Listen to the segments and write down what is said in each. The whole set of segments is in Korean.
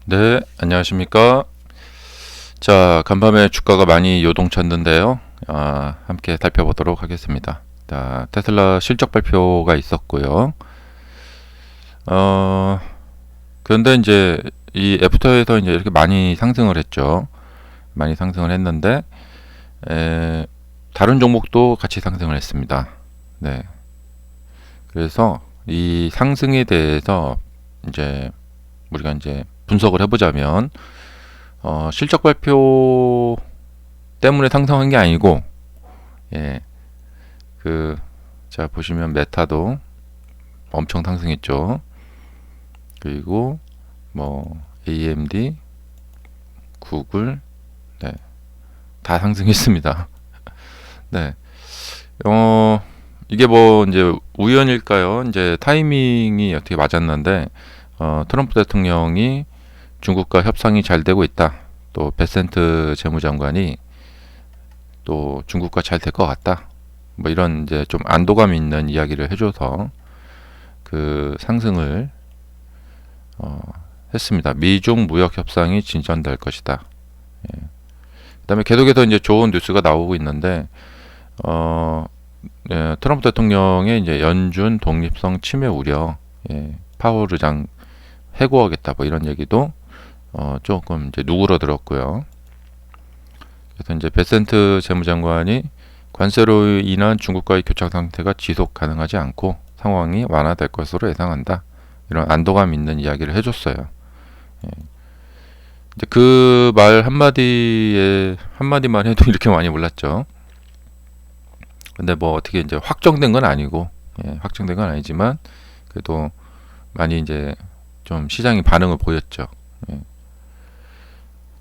네, 안녕하십니까. 자, 간밤에 주가가 많이 요동쳤는데요. 함께 살펴보도록 하겠습니다. 자, 테슬라 실적 발표가 있었고요. 어, 그런데 이제 이 애프터에서 이제 이렇게 많이 상승을 했죠. 많이 상승을 했는데, 다른 종목도 같이 상승을 했습니다. 네. 그래서 이 상승에 대해서 이제 우리가 이제 분석을 해보자면, 실적 발표 때문에 상승한 게 아니고, 예, 그, 자, 보시면 메타도 엄청 상승했죠. 그리고, 뭐, AMD, 구글, 네, 다 상승했습니다. 네, 이게 뭐, 이제 우연일까요? 이제 타이밍이 어떻게 맞았는데, 트럼프 대통령이 중국과 협상이 잘 되고 있다. 또, 베센트 재무장관이 또 중국과 잘 될 것 같다. 뭐 이런 이제 좀 안도감 있는 이야기를 해줘서 그 상승을 어, 했습니다. 미중 무역 협상이 진전될 것이다. 예. 그다음에 계속해서 이제 좋은 뉴스가 나오고 있는데 트럼프 대통령의 이제 연준 독립성 침해 우려, 파월 의장 해고하겠다 뭐 이런 얘기도 조금 이제 누그러들었고요. 그래서 이제 베센트 재무장관이 관세로 인한 중국과의 교착 상태가 지속 가능하지 않고 상황이 완화될 것으로 예상한다. 이런 안도감 있는 이야기를 해줬어요. 예. 이제 그 말 한마디만 해도 이렇게 많이 올랐죠. 근데 뭐 어떻게 이제 확정된 건 아니고, 확정된 건 아니지만 그래도 많이 이제 좀 시장이 반응을 보였죠. 예.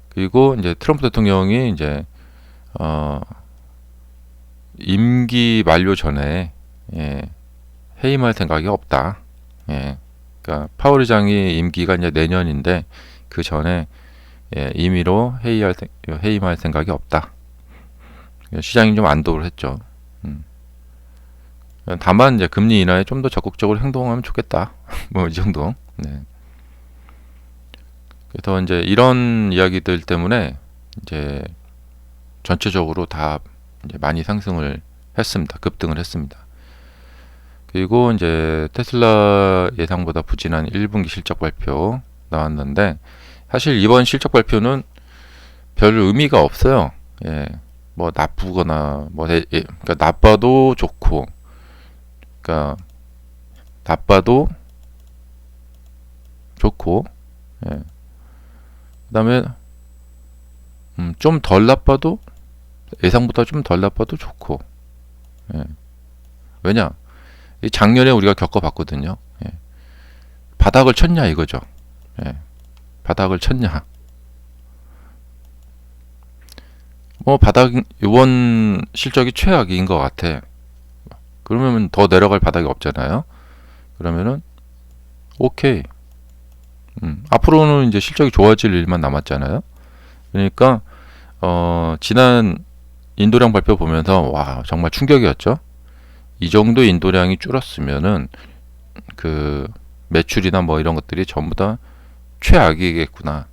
그리고 이제 트럼프 대통령이 이제 임기 만료 전에 해임할 생각이 없다. 그러니까 파월 의장이 임기가 이제 내년인데 그 전에 임의로 해임할 생각이 없다. 시장이 좀 안도를 했죠. 다만 이제 금리 인하에 좀 더 적극적으로 행동하면 좋겠다. 뭐 이 정도. 네. 그래서 이제 이런 이야기들 때문에 이제 전체적으로 다 이제 많이 상승을 했습니다. 급등을 했습니다. 그리고 이제 테슬라 예상보다 부진한 1분기 실적 발표 나왔는데 사실 이번 실적 발표는 별 의미가 없어요. 뭐 나쁘거나 뭐 그러니까 나빠도 좋고, 그러니까 나빠도 좋고, 그다음에 좀 덜 나빠도 예상보다 좀 덜 나빠도 좋고, 왜냐? 작년에 우리가 겪어봤거든요. 바닥을 쳤냐 이거죠. 바닥을 쳤냐. 뭐 바닥 이번 실적이 최악인 것 같아. 그러면 더 내려갈 바닥이 없잖아요. 그러면은 오케이. 앞으로는 이제 실적이 좋아질 일만 남았잖아요. 그러니까 지난 인도량 발표 보면서 와 정말 충격이었죠. 이 정도 인도량이 줄었으면은 그 매출이나 뭐 이런 것들이 전부 다 최악이겠구나.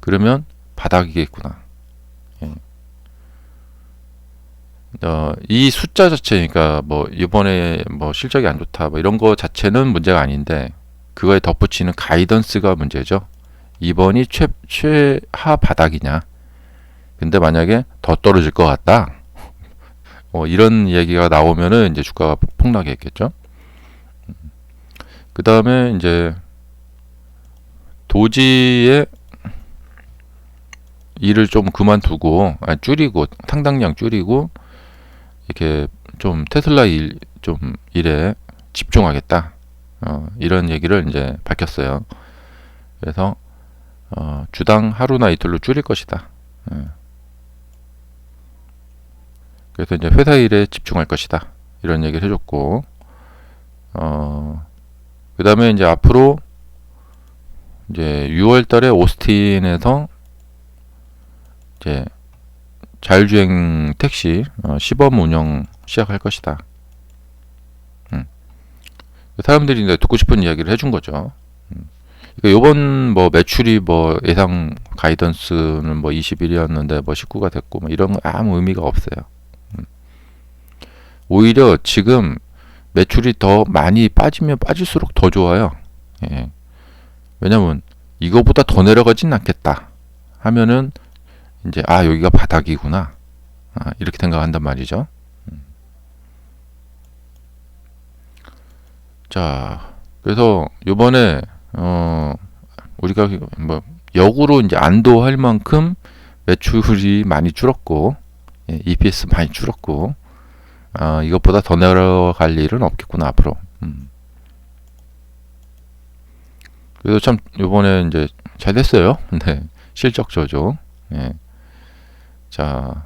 그러면 바닥이겠구나. 이 숫자 자체니까 뭐 이번에 뭐 실적이 안 좋다 뭐 이런 거 자체는 문제가 아닌데 그거에 덧붙이는 가이던스가 문제죠. 이번이 최하 바닥이냐. 근데 만약에 더 떨어질 것 같다. 이런 얘기가 나오면은 이제 주가가 폭락했겠죠. 그 다음에 이제 도지의 일을 좀 그만두고, 줄이고, 상당량 줄이고, 이렇게 좀 테슬라 좀 일에 집중하겠다. 이런 얘기를 이제 밝혔어요. 그래서, 주당 하루나 이틀로 줄일 것이다. 그래서 이제 회사 일에 집중할 것이다. 이런 얘기를 해줬고, 그 다음에 이제 앞으로 이제 6월 달에 오스틴에서 이제 자율주행 택시 시범 운영 시작할 것이다. 사람들이 이제 듣고 싶은 이야기를 해준 거죠. 그러니까 요번 뭐 매출이 뭐 예상 가이던스는 뭐 21이었는데 뭐 19가 됐고 뭐 이런 거 아무 의미가 없어요. 오히려 지금 매출이 더 많이 빠지면 빠질수록 더 좋아요. 예. 왜냐면 이거보다 더 내려가진 않겠다 하면은 이제 여기가 바닥이구나, 이렇게 생각한단 말이죠. 자, 그래서 요번에 우리가 뭐 역으로 이제 안도할 만큼 매출이 많이 줄었고, EPS 많이 줄었고, 이것보다 더 내려갈 일은 없겠구나 앞으로. 그래서 참 요번에 이제 잘 됐어요. 네, 실적 저조. 예. 자,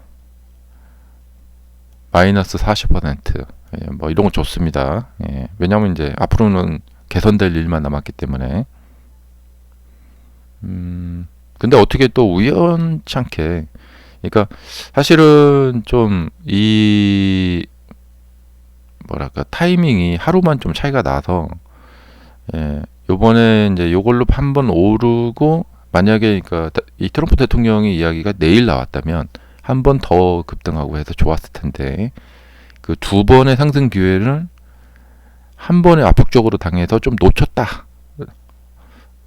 마이너스 40%. 예, 뭐 이런 거 좋습니다. 예, 왜냐면 이제 앞으로는 개선될 일만 남았기 때문에. 근데 어떻게 또 우연찮게, 그러니까 사실은 좀 이 뭐랄까 타이밍이 하루만 좀 차이가 나서, 요번에 이제 요걸로 한번 오르고, 만약에 그러니까 이 트럼프 대통령의 이야기가 내일 나왔다면 한 번 더 급등하고 해서 좋았을 텐데, 그 두 번의 상승 기회를 한 번에 압축적으로 당해서 좀 놓쳤다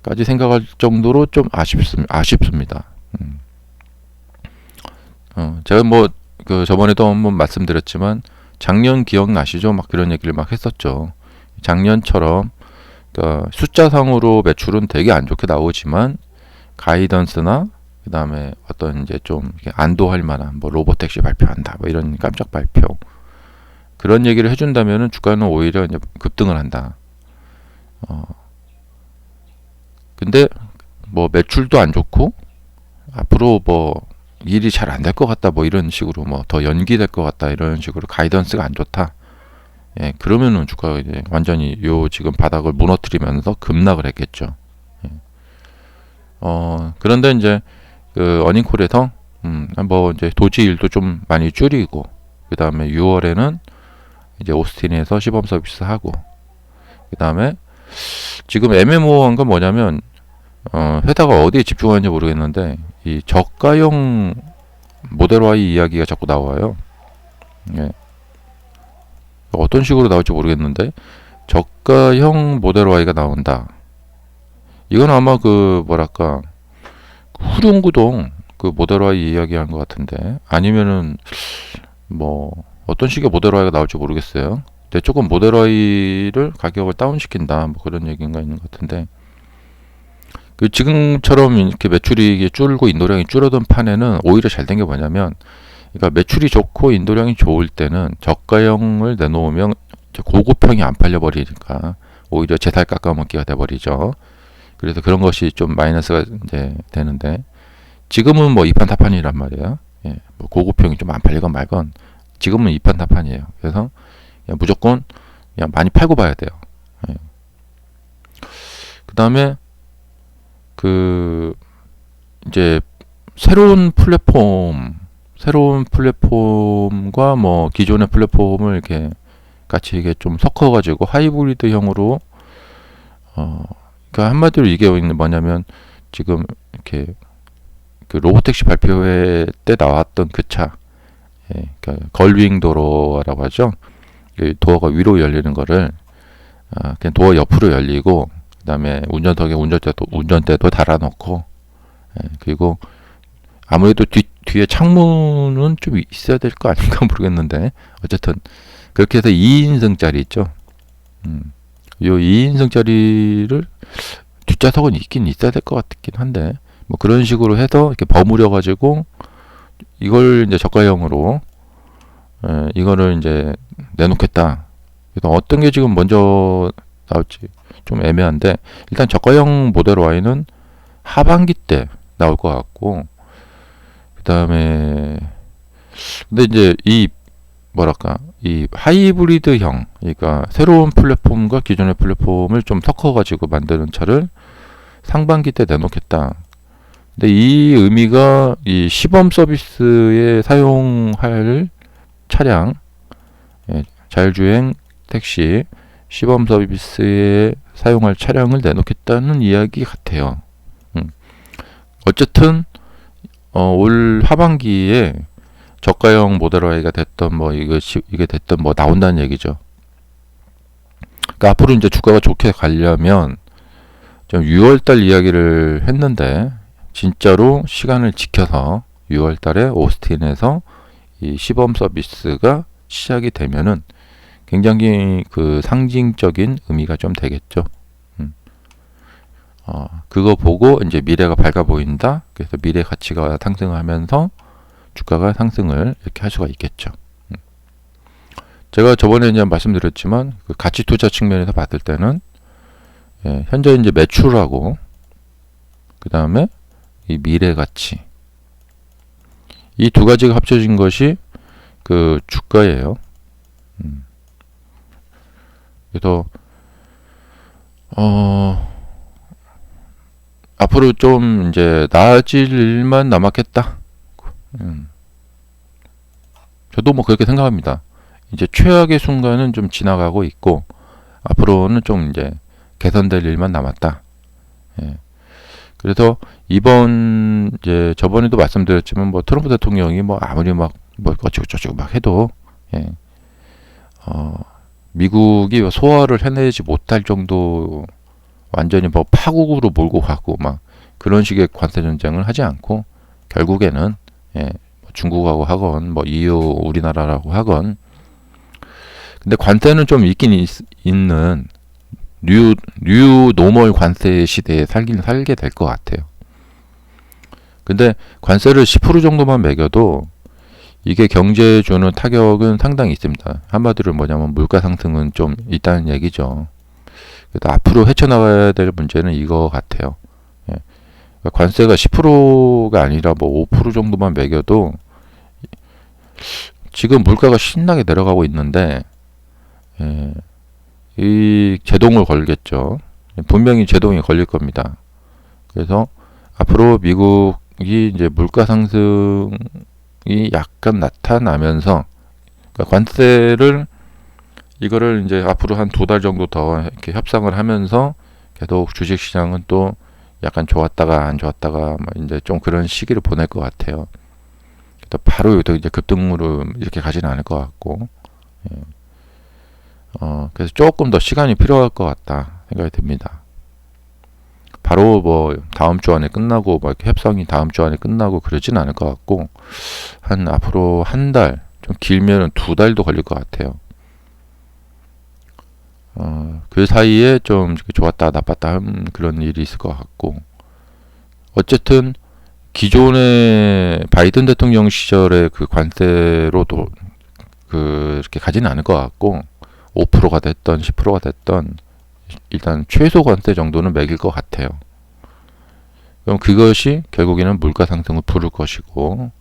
까지 생각할 정도로 좀 아쉽습니다. 제가 뭐 그 저번에도 한번 말씀드렸지만 작년 기억나시죠? 막 그런 얘기를 막 했었죠. 작년처럼 그러니까 숫자상으로 매출은 되게 안 좋게 나오지만 가이던스나 그 다음에 어떤 이제 좀 안도할 만한 뭐 로보택시 발표한다 뭐 이런 깜짝 발표, 그런 얘기를 해준다면은 주가는 오히려 이제 급등을 한다. 근데 뭐 매출도 안 좋고 앞으로 뭐 일이 잘 안 될 것 같다 뭐 이런 식으로, 뭐 더 연기될 것 같다 이런 식으로 가이던스가 안 좋다. 예, 그러면은 주가가 이제 완전히 요 지금 바닥을 무너뜨리면서 급락을 했겠죠. 예. 그런데 이제 그 어닝콜에서 뭐 이제 도지 일도 좀 많이 줄이고, 그 다음에 6월에는 이제 오스틴에서 시범 서비스 하고, 그 다음에 지금 애매모호한 건 뭐냐면 회사가 어디에 집중하는지 모르겠는데 이 저가형 모델 Y 이야기가 자꾸 나와요. 예. 어떤 식으로 나올지 모르겠는데 저가형 모델 Y가 나온다. 이건 아마 그 뭐랄까 후륜구동 그 모델 Y 이야기한 것 같은데, 아니면은 뭐 어떤 식의 모델 Y가 나올지 모르겠어요. 근데 조금 모델 Y를 가격을 다운시킨다 뭐 그런 얘기가 있는 것 같은데, 그 지금처럼 이렇게 매출이 줄고 인도량이 줄어든 판에는 오히려 잘 된 게 뭐냐면, 그러니까 매출이 좋고 인도량이 좋을 때는 저가형을 내놓으면 고급형이 안 팔려 버리니까 오히려 제살 깎아먹기가 돼 버리죠. 그래서 그런 것이 좀 마이너스가 이제 되는데, 지금은 뭐 이판타판이란 말이에요. 예, 뭐 고급형이 좀 안 팔리건 말건 지금은 이판타판이에요. 그래서 그냥 무조건 그냥 많이 팔고 봐야 돼요. 예. 그 다음에 그 이제 새로운 플랫폼과 뭐 기존의 플랫폼을 이렇게 같이 이게 좀 섞어가지고 하이브리드형으로, 그러니까 한마디로 이게 뭐냐면 지금 이렇게 그 로보택시 발표회 때 나왔던 그 차, 그러니까 걸윙 도어라고 하죠. 도어가 위로 열리는 거를 그냥 도어 옆으로 열리고, 그 다음에 운전석에 운전대도 달아놓고, 그리고 아무래도 뒤에 창문은 좀 있어야 될 거 아닌가 모르겠는데, 어쨌든 그렇게 해서 2인승짜리 있죠. 요 2인승짜리를 뒷좌석은 있긴 있어야 될 것 같긴 한데, 뭐 그런 식으로 해서 이렇게 버무려 가지고 이걸 이제 저가형으로 이거를 이제 내놓겠다. 그래서 어떤 게 지금 먼저 나올지 좀 애매한데, 일단 저가형 모델 Y는 하반기 때 나올 것 같고, 그 다음에 근데 이제 이 뭐랄까 이 하이브리드형, 그러니까 새로운 플랫폼과 기존의 플랫폼을 좀 섞어가지고 만드는 차를 상반기 때 내놓겠다. 근데 이 의미가 이 시범 서비스에 사용할 차량, 자율주행 택시, 시범 서비스에 사용할 차량을 내놓겠다는 이야기 같아요. 어쨌든 올 하반기에 저가형 모델 Y가 됐던 뭐 이게 됐던 뭐 나온다는 얘기죠. 그러니까 앞으로 이제 주가가 좋게 가려면 좀 6월달 이야기를 했는데 진짜로 시간을 지켜서 6월달에 오스틴에서 이 시범 서비스가 시작이 되면은 굉장히 그 상징적인 의미가 좀 되겠죠. 그거 보고 이제 미래가 밝아 보인다. 그래서 미래 가치가 상승하면서 주가가 상승을 이렇게 할 수가 있겠죠. 제가 저번에 이제 말씀드렸지만 그 가치 투자 측면에서 봤을 때는 현재 이제 매출하고 그 다음에 이 미래 가치 이 두 가지가 합쳐진 것이 그 주가예요. 그래서 앞으로 좀 이제 나아질 일만 남았겠다. 저도 뭐 그렇게 생각합니다. 이제 최악의 순간은 좀 지나가고 있고 앞으로는 좀 이제 개선될 일만 남았다. 그래서 이번 이제 저번에도 말씀드렸지만 뭐 트럼프 대통령이 뭐 아무리 뭐 어쩌고저쩌고 막 해도 미국이 소화를 해내지 못할 정도 완전히 뭐 파국으로 몰고 가고 막 그런 식의 관세 전쟁을 하지 않고 결국에는 중국하고 하건 뭐 EU 우리나라라고 하건 근데 관세는 좀 있긴 있는 뉴 노멀 관세 시대에 살게 될 것 같아요. 근데 관세를 10% 정도만 매겨도 이게 경제에 주는 타격은 상당히 있습니다. 한마디로 뭐냐면 물가 상승은 좀 있다는 얘기죠. 그래서 앞으로 헤쳐나가야 될 문제는 이거 같아요. 관세가 10%가 아니라 뭐 5% 정도만 매겨도 지금 물가가 신나게 내려가고 있는데 이 제동을 걸겠죠. 분명히 제동이 걸릴 겁니다. 그래서 앞으로 미국이 이제 물가 상승이 약간 나타나면서 그러니까 관세를 이거를 이제 앞으로 한 2달 정도 더 이렇게 협상을 하면서 계속 주식 시장은 또 약간 좋았다가 안 좋았다가 이제 좀 그런 시기를 보낼 것 같아요. 또 바로 이제 급등으로 이렇게 가지는 않을 것 같고, 그래서 조금 더 시간이 필요할 것 같다 생각이 듭니다. 바로 뭐 다음 주 안에 끝나고 뭐 이렇게 협상이 다음 주 안에 끝나고 그러진 않을 것 같고, 한 앞으로 한 달, 좀 길면은 2달도 걸릴 것 같아요. 그 사이에 좀 좋았다 나빴다 하는 그런 일이 있을 것 같고, 어쨌든 기존의 바이든 대통령 시절의 그 관세로도 그렇게 가지는 않을 것 같고 5%가 됐던 10%가 됐던 일단 최소 관세 정도는 매길 것 같아요. 그럼 그것이 결국에는 물가 상승을 부를 것이고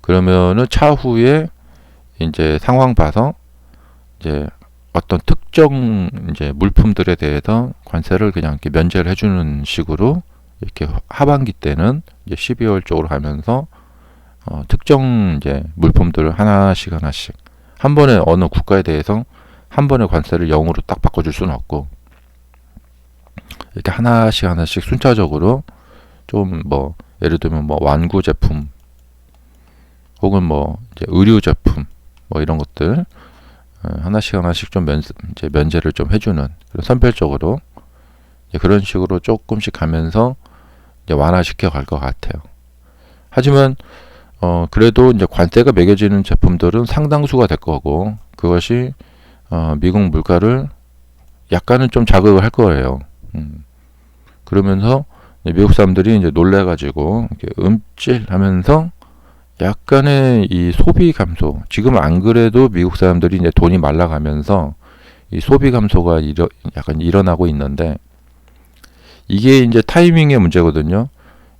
그러면은 차후에 이제 상황 봐서 이제 어떤 특정 이제 물품들에 대해서 관세를 그냥 이렇게 면제를 해주는 식으로 이렇게 하반기 때는 이제 12월 쪽으로 하면서 특정 이제 물품들을 하나씩 한 번에 어느 국가에 대해서 한 번에 관세를 0으로 딱 바꿔줄 수는 없고 이렇게 하나씩 순차적으로 좀 뭐 예를 들면 뭐 완구 제품 혹은 뭐 이제 의류 제품 뭐 이런 것들 하나씩 좀 이제 면제를 좀 해주는 그런 선별적으로 이제 그런 식으로 조금씩 가면서 이제 완화시켜 갈 것 같아요. 하지만 그래도 이제 관세가 매겨지는 제품들은 상당수가 될 거고 그것이 미국 물가를 약간은 좀 자극을 할 거예요. 그러면서 미국 사람들이 이제 놀래가지고 이렇게 움찔하면서 약간의 이 소비 감소. 지금 안 그래도 미국 사람들이 이제 돈이 말라가면서 이 소비 감소가 약간 일어나고 있는데 이게 이제 타이밍의 문제거든요.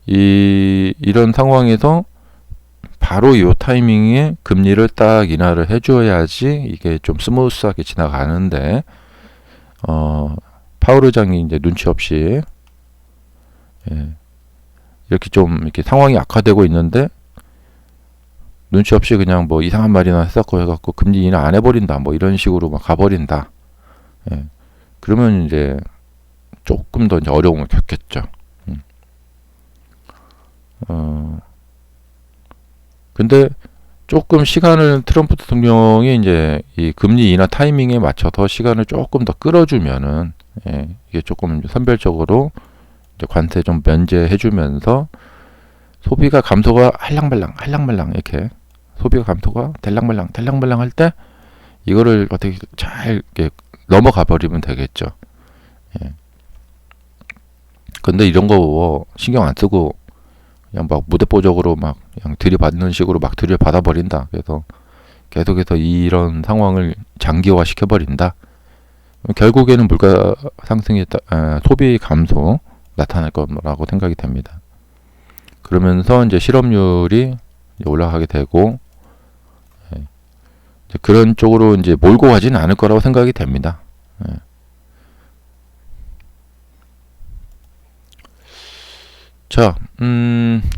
이런 상황에서 바로 이 타이밍에 금리를 딱 인하를 해줘야지 이게 좀 스무스하게 지나가는데 파월 의장이 이제 눈치 없이 이렇게 좀 이렇게 상황이 악화되고 있는데 눈치 없이 그냥 뭐 이상한 말이나 했었고 해갖고 금리 인하 안 해버린다 뭐 이런 식으로 막 가버린다. 예. 그러면 이제 조금 더 이제 어려움을 겪겠죠. 근데 조금 시간을 트럼프 대통령이 이제 이 금리 인하 타이밍에 맞춰서 시간을 조금 더 끌어주면은, 예, 이게 조금 선별적으로 이제 관세 좀 면제해주면서 소비가 감소가 할랑말랑 이렇게 소비가 감소가 될랑말랑 할 때 이거를 어떻게 잘 이렇게 넘어가 버리면 되겠죠. 예. 근데 이런 거 신경 안 쓰고 그냥 막 무대뽀적으로 막 그냥 들이받는 식으로 막 들이받아 버린다. 그래서 계속해서 이런 상황을 장기화 시켜 버린다. 결국에는 물가 상승이 소비 감소 나타날 거라고 생각이 됩니다. 그러면서 이제 실업률이 이제 올라가게 되고, 예, 이제 그런 쪽으로 이제 몰고 가지는 않을 거라고 생각이 됩니다. 예. 자,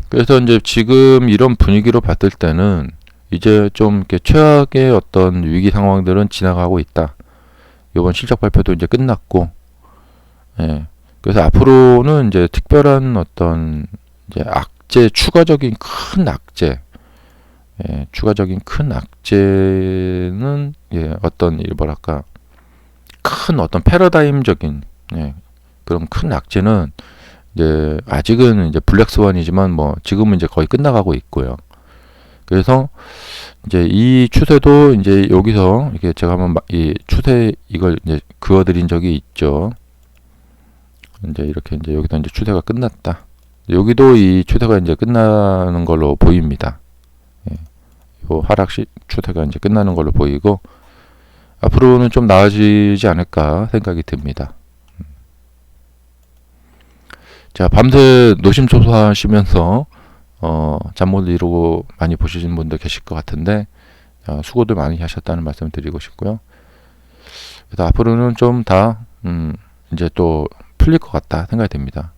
그래서 이제 지금 이런 분위기로 봤을 때는 이제 좀 이렇게 최악의 어떤 위기 상황들은 지나가고 있다. 이번 실적 발표도 이제 끝났고, 예. 그래서 앞으로는 이제 특별한 어떤 이제 추가적인 큰 악재, 예, 추가적인 큰 악재는, 예, 어떤 뭐랄까 큰 어떤 패러다임적인, 예, 그런 큰 악재는 이제 아직은 이제 블랙스완이지만 뭐 지금은 이제 거의 끝나가고 있고요. 그래서 이제 이 추세도 이제 여기서 이게 제가 한번 이 추세 이걸 이제 그어드린 적이 있죠. 이제 이렇게 이제 여기서 이제 추세가 끝났다. 여기도 이 추세가 이제 끝나는 걸로 보입니다. 예. 요 추세가 이제 끝나는 걸로 보이고 앞으로는 좀 나아지지 않을까 생각이 듭니다. 자, 밤새 노심초사하시면서 잠 못 이루고 많이 보시는 분들 계실 것 같은데 수고들 많이 하셨다는 말씀 드리고 싶고요. 그래서 앞으로는 좀 다 이제 또 풀릴 것 같다 생각이 됩니다.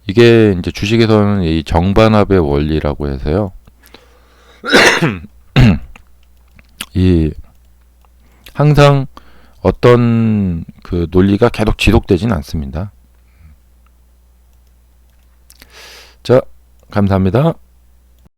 이게 이제 주식에서는 이 정반합의 원리라고 해서요. 이 항상 어떤 그 논리가 계속 지속되진 않습니다. 자, 감사합니다.